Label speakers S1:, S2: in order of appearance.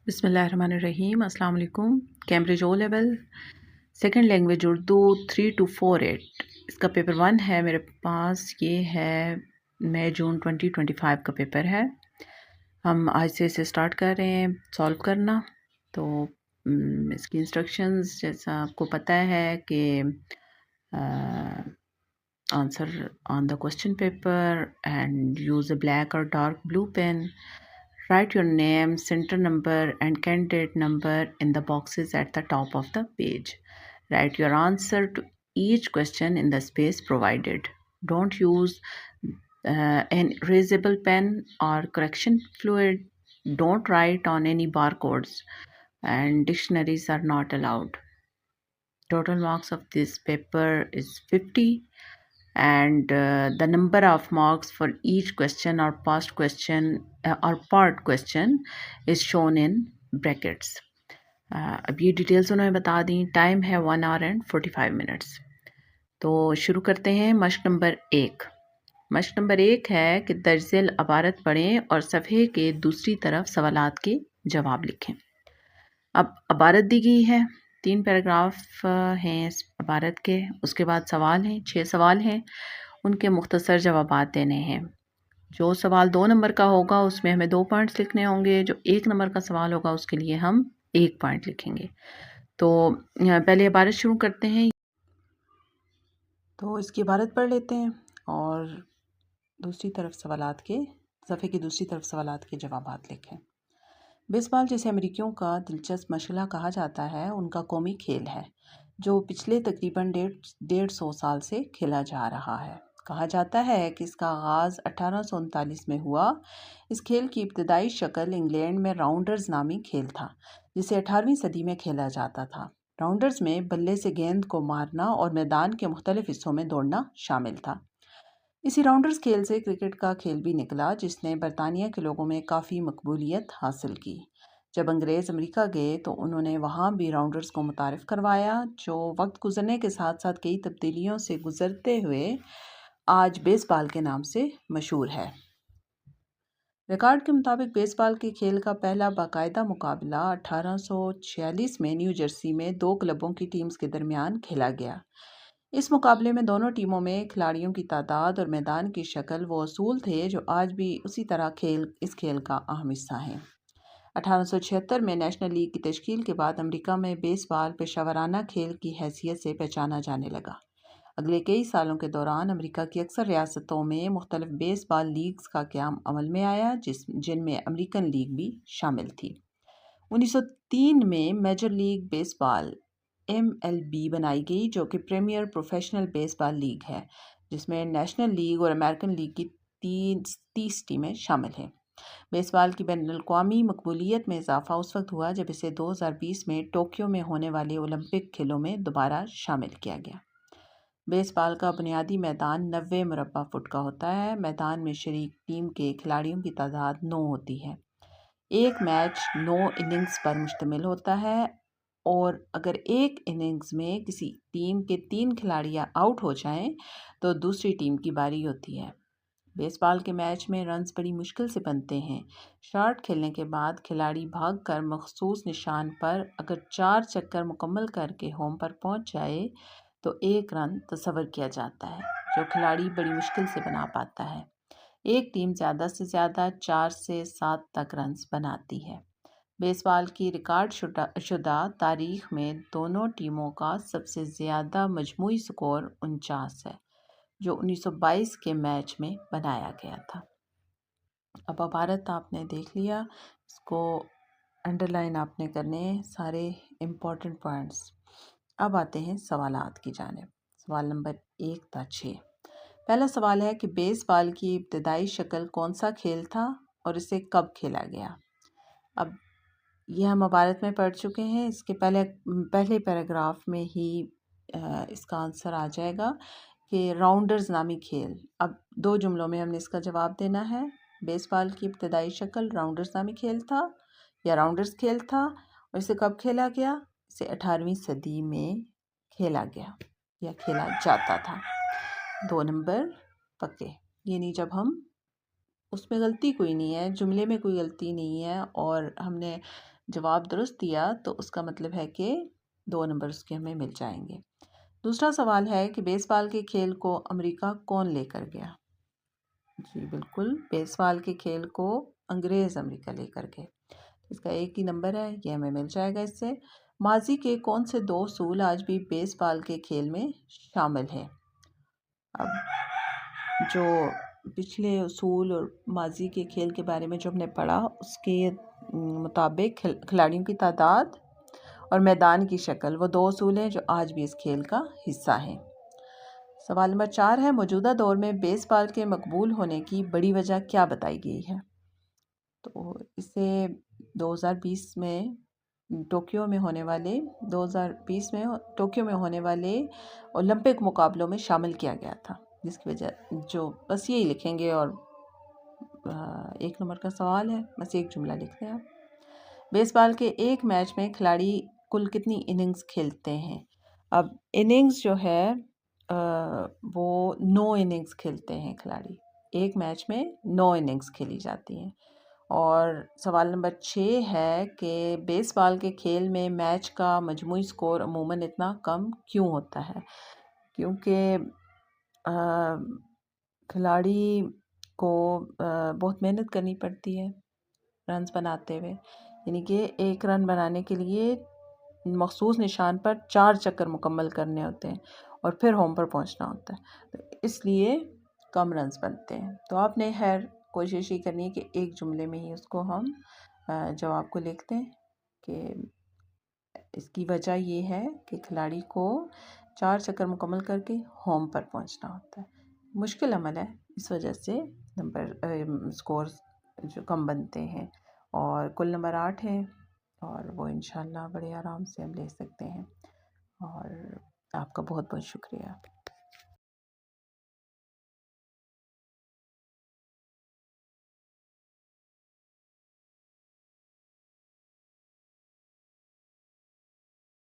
S1: बिस्मिल्लाहिर्रहमानिर्रहीम। अस्सलाम वालेकुम। Cambridge O level second language Urdu 3 to 4 8 इसका पेपर 1 है मेरे पास। ये है मई जून 2025 का पेपर है। हम आज से इसे स्टार्ट कर रहे हैं सॉल्व करना। तो इसकी इंस्ट्रक्शंस जैसा आपको पता है कि answer on the question paper and use a black or dark blue pen. Write your name, center number and candidate number in the boxes at the top of the page. Write your answer to each question in the space provided. Don't use an erasable pen or correction fluid. Don't write on any barcodes, and dictionaries are not allowed. Total marks of this paper is 50, and the number of marks for each question or past question or part question is shown in brackets. अब ये details उन्होंने बता दी। Time है 1 hour and 45 minutes. तो शुरू करते हैं। मश्क number 1। मश्क number 1 है कि दर्जेल अबारत पढ़ें और सफ़े के दूसरी तरफ सवालात के जवाब लिखें। अब अबारत दी गई है, 3 पैराग्राफ हैं इस अबारत के। उसके बाद सवाल हैं, 6 सवाल हैं, उनके मुख्तसर जवाबात देने हैं। जो सवाल 2 नंबर का होगा उसमें हमें 2 पॉइंट्स लिखने होंगे। जो 1 नंबर का सवाल होगा उसके लिए हम 1 पॉइंट लिखेंगे। तो पहले इबारत शुरू करते हैं। तो इसकी इबारत पढ़ लेते हैं और दूसरी तरफ सवालात के सफ़े की दूसरी तरफ सवालात के जवाबात लिखें। बेसबॉल, जिसे अमेरिकियों का दिलचस्प मशगला कहा जाता है, उनका कौमी खेल है जो पिछले तकरीबन 150 साल से खेला जा रहा है। कहा जाता है कि इसका आगाज़ 1839 में हुआ। इस खेल की इब्तदाई शक्ल इंग्लैंड में राउंडर्स नामी खेल था, जिसे 18वीं सदी में खेला जाता था। राउंडर्स में बल्ले से गेंद को मारना और मैदान के मुख्तलिफ हिस्सों में दौड़ना शामिल था। इसी राउंडर्स खेल से क्रिकेट का खेल भी निकला, जिसने बरतानिया के लोगों में काफ़ी मकबूलियत हासिल की। जब अंग्रेज़ अमेरिका गए तो उन्होंने वहाँ भी राउंडर्स को मुतारिफ़ करवाया, जो वक्त गुजरने के साथ साथ कई तब्दीलियों से गुजरते हुए आज बेसबॉल के नाम से मशहूर है। रिकॉर्ड के मुताबिक बेसबॉल के खेल का पहला बाकायदा मुकाबला 1846 में न्यू जर्सी में 2 क्लबों की टीम्स के दरमियान खेला गया। इस मुकाबले में दोनों टीमों में खिलाड़ियों की तादाद और मैदान की शक्ल वो असूल थे जो आज भी उसी तरह इस खेल का अहम हिस्सा हैं। 1876 में नेशनल लीग की तश्कील के बाद अमेरिका में बेसबॉल पेशावराना खेल की हैसियत से पहचाना जाने लगा। अगले कई सालों के दौरान अमेरिका की अक्सर रियासतों में मुख्तलिफ बेसबॉल लीग्स का क़याम अमल में आया, जिनमें अमेरिकन लीग भी शामिल थी। 1903 में मेजर लीग बेसबॉल MLB बनाई गई, जो कि प्रीमियर प्रोफेशनल बेसबॉल लीग है, जिसमें नेशनल लीग और अमेरिकन लीग की 30 टीमें शामिल हैं। बेसबॉल की बैनुल-अक़वामी मकबूलियत में इजाफा उस वक्त हुआ जब इसे 2020 में टोक्यो में होने वाले ओलंपिक खेलों में दोबारा शामिल किया गया। बेसबॉल का बुनियादी मैदान 90 मुरब्बा फुट का होता है। मैदान में शरीक टीम के खिलाड़ियों की तादाद 9 होती है। एक मैच 9 इनिंग्स पर मुश्तमिल होता है और अगर एक इनिंग्स में किसी टीम के 3 खिलाड़ी आउट हो जाएं तो दूसरी टीम की बारी होती है। बेसबॉल के मैच में रन्स बड़ी मुश्किल से बनते हैं। शॉट खेलने के बाद खिलाड़ी भागकर मखसूस निशान पर अगर 4 चक्कर मुकम्मल करके होम पर पहुंच जाए तो 1 रन तस्वर किया जाता है, जो खिलाड़ी बड़ी मुश्किल से बना पाता है। एक टीम ज़्यादा से ज़्यादा 4 से 7 तक रन्स बनाती है। बेसबॉल की रिकॉर्ड शुदा तारीख में दोनों टीमों का सबसे ज़्यादा मजमूई स्कोर 49 है, जो 1922 के मैच में बनाया गया था। अब अबारत आपने देख लिया, इसको अंडरलाइन आपने करने सारे इम्पोर्टेंट पॉइंट्स। अब आते हैं सवालात की जानिब। सवाल नंबर 1 था 6। पहला सवाल है कि बेसबॉल की इब्तदाई शक्ल कौन सा खेल था और इसे कब खेला गया। अब ये हम अबारत में पढ़ चुके हैं, इसके पहले पैराग्राफ में ही इसका आंसर आ जाएगा कि राउंडर्स नामी खेल। अब 2 जुमलों में हमने इसका जवाब देना है। बेसबॉल की इब्तदाई शक्ल राउंडर्स नामी खेल था या राउंडर्स खेल था और इसे कब खेला गया। इसे 18वीं सदी में खेला गया या खेला जाता था। 2 नंबर पक्के, यानी जब हम उसमें गलती कोई नहीं है, जुमले में कोई गलती नहीं है और हमने جواب درست دیا تو اس کا مطلب ہے کہ 2 نمبر اس کے ہمیں مل جائیں گے۔ دوسرا سوال ہے کہ بیس بال کے کھیل کو امریکہ کون لے کر گیا؟ جی بالکل، بیس بال کے کھیل کو انگریز امریکہ لے کر گئے۔ اس کا ایک ہی نمبر ہے، یہ ہمیں مل جائے گا اس سے۔ ماضی کے کون سے 2 اصول آج بھی بیس بال کے کھیل میں شامل ہیں؟ اب جو پچھلے اصول اور ماضی کے کھیل کے بارے میں جو ہم نے پڑھا، اس کے مطابق کھلاڑیوں کی تعداد اور میدان کی شکل، وہ 2 اصول ہیں جو آج بھی اس کھیل کا حصہ ہیں۔ سوال نمبر 4 ہے، موجودہ دور میں بیس بال کے مقبول ہونے کی بڑی وجہ کیا بتائی گئی ہے؟ تو اسے 2020 میں ٹوکیو میں ہونے والے اولمپک مقابلوں میں شامل کیا گیا تھا، جس کی وجہ جو بس یہی لکھیں گے، اور 1 نمبر کا سوال ہے، بس ایک جملہ لکھ دیں آپ۔ بیس بال کے ایک میچ میں کھلاڑی کل کتنی اننگز کھیلتے ہیں؟ اب اننگز جو ہے وہ 9 اننگز کھیلتے ہیں کھلاڑی، ایک میچ میں 9 اننگز کھیلی جاتی ہیں۔ اور سوال نمبر 6 ہے کہ بیس بال کے کھیل میں میچ کا مجموعی سکور عموماً اتنا کم کیوں ہوتا ہے؟ کیونکہ کھلاڑی کو بہت محنت کرنی پڑتی ہے رنز بناتے ہوئے، یعنی کہ ایک رن بنانے کے لیے مخصوص نشان پر 4 چکر مکمل کرنے ہوتے ہیں اور پھر ہوم پر پہنچنا ہوتا ہے، اس لیے کم رنز بنتے ہیں۔ تو آپ نے کوشش یہ کرنی ہے کہ ایک جملے میں ہی اس کو ہم جواب کو لکھ دیں کہ اس کی وجہ یہ ہے کہ کھلاڑی کو 4 چکر مکمل کر کے ہوم پر پہنچنا ہوتا ہے۔ مشکل عمل ہے، اس وجہ سے سکورز جو کم بنتے ہیں، اور کل نمبر 8 ہے، اور وہ انشاءاللہ بڑے آرام سے ہم لے سکتے ہیں۔ اور آپ کا بہت بہت شکریہ۔